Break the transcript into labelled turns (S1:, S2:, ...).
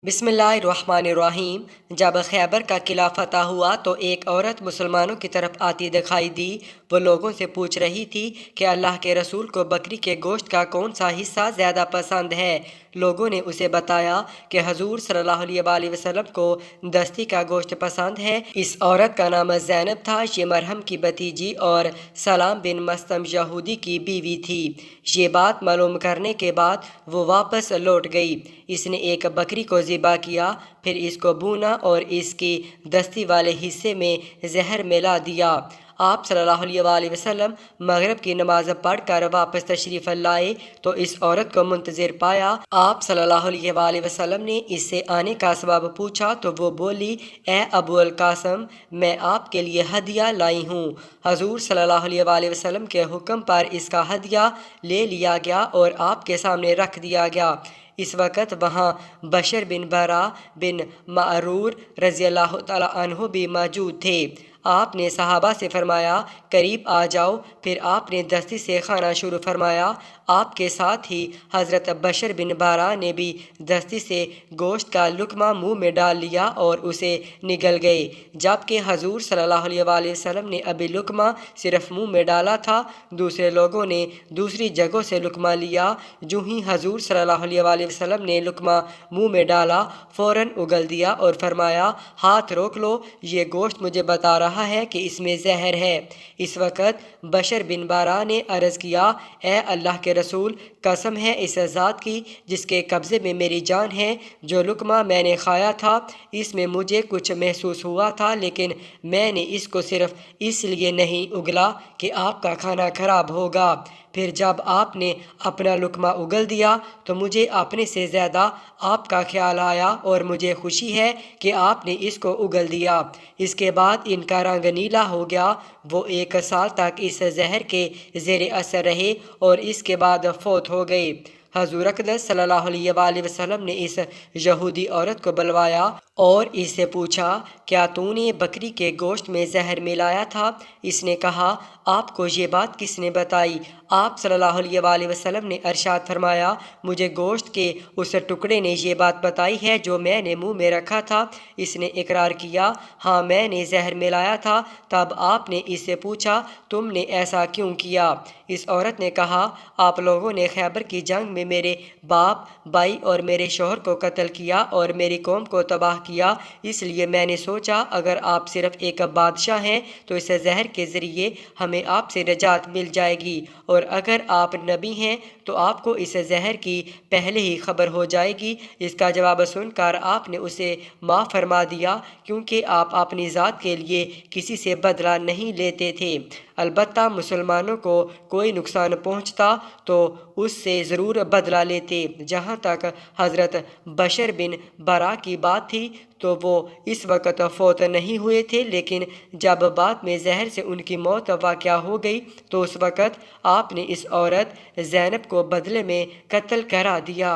S1: बिस्मिल्लाहिर्रहमानिर्रहीम। जब खैबर का किला फतह हुआ तो एक औरत मुसलमानों की तरफ आती दिखाई दी। वो लोगों से पूछ रही थी कि अल्लाह के रसूल को बकरी के गोश्त का कौन सा हिस्सा ज़्यादा पसंद है। लोगों ने उसे बताया कि हजूर सल्लल्लाहु अलैहि वसल्लम को दस्ती का गोश्त पसंद है। इस औरत का नाम ज़ैनब था। ये मरहम की भतीजी और सलाम बिन मस्तम यहूदी की बीवी थी। ये बात मालूम करने के बाद वो वापस लौट गई। इसने एक बकरी को ज़िबा किया, फिर इसको भूना और इसकी दस्ती वाले हिस्से में जहर मिला दिया। आप सल्लल्लाहु अलैहि वसल्लम मगरिब की नमाज पढ़ कर वापस तशरीफ़ लाए तो इस औरत को मुंतज़िर पाया। आप सल्लल्लाहु अलैहि वसल्लम ने इससे आने का सबब पूछा तो वो बोली, ए अबू अल कासम, मैं आपके लिए हदिया लाई हूँ। हजूर सल्लल्लाहु अलैहि वसल्लम के हुक्म पर इसका हदिया ले लिया गया और आपके सामने रख दिया गया। इस वक़्त वहाँ बशर बिन बरा बिन मारूर रज़ियल्लाहु ताला अन्हु भी मौजूद थे। आपने सहाबा से फरमाया, करीब आ जाओ। फिर आपने दस्ती से खाना शुरू फरमाया। आपके साथ ही हज़रत बशर बिन बारा ने भी दस्ती से गोश्त का लुकमा मुंह में डाल लिया और उसे निगल गए, जबकि हजूर सल्लल्लाहु अलैहि वसल्लम ने अभी लुकमा सिर्फ मुंह में डाला था। दूसरे लोगों ने दूसरी जगहों से लुकमा लिया। जो ही हजूर सल्लल्लाहु अलैहि वसल्लम ने लुकमा मुंह में डाला, फ़ौरन उगल दिया और फरमाया, हाथ रोक लो, ये गोश्त मुझे बता रहा है कि इसमें जहर है। इस वक़्त बशर बिन बारा ने अर्ज़ किया, ए अल्लाह के रसूल, कसम है इस ज़ात की जिसके कब्ज़े में मेरी जान है, जो लुकमा मैंने खाया था इसमें मुझे कुछ महसूस हुआ था, लेकिन मैंने इसको सिर्फ इसलिए नहीं उगला कि आपका खाना खराब होगा। फिर जब आपने अपना लुकमा उगल दिया तो मुझे अपने से ज़्यादा आपका ख्याल आया और मुझे खुशी है कि आपने इसको उगल दिया। इसके बाद इनका रंग नीला हो गया। वो 1 साल तक इस जहर के ज़ेर असर रहे और इसके बाद फौत हो गए। हजूर अक़दस सल्लल्लाहु अलैहि वसल्लम ने इस यहूदी औरत को बुलवाया और इससे पूछा, क्या तूने बकरी के गोश्त में जहर मिलाया था? इसने कहा, आपको ये बात किसने बताई? आप सल्लल्लाहु अलैहि वसल्लम ने इरशाद फरमाया, मुझे गोश्त के उस टुकड़े ने ये बात बताई है जो मैंने मुंह में रखा था। इसने इकरार किया, हाँ मैंने जहर मिलाया था। तब आपने इससे पूछा, तुमने ऐसा क्यों किया? इस औरत ने कहा, आप लोगों ने खैबर की जंग में मेरे बाप, भाई और मेरे शोहर को कत्ल किया और मेरी कौम को तबाह किया, इसलिए मैंने सोचा अगर आप सिर्फ एक बादशाह हैं तो इस जहर के ज़रिए हमें आपसे निजात मिल जाएगी, और अगर आप नबी हैं तो आपको इस जहर की पहले ही खबर हो जाएगी। इसका जवाब सुनकर आपने उसे माफ़ फरमा दिया, क्योंकि आप अपनी ज़ात के लिए किसी से बदला नहीं लेते थे। अलबत्ता मुसलमानों को कोई नुकसान पहुंचता तो उससे ज़रूर बदला लेते। जहाँ तक हज़रत बशर बिन बरा की बात थी तो वो इस वक्त फौत नहीं हुए थे, लेकिन जब बाद में जहर से उनकी मौत वाक़या हो गई तो उस वक़्त आपने इस औरत ज़ैनब को बदले में कत्ल करा दिया।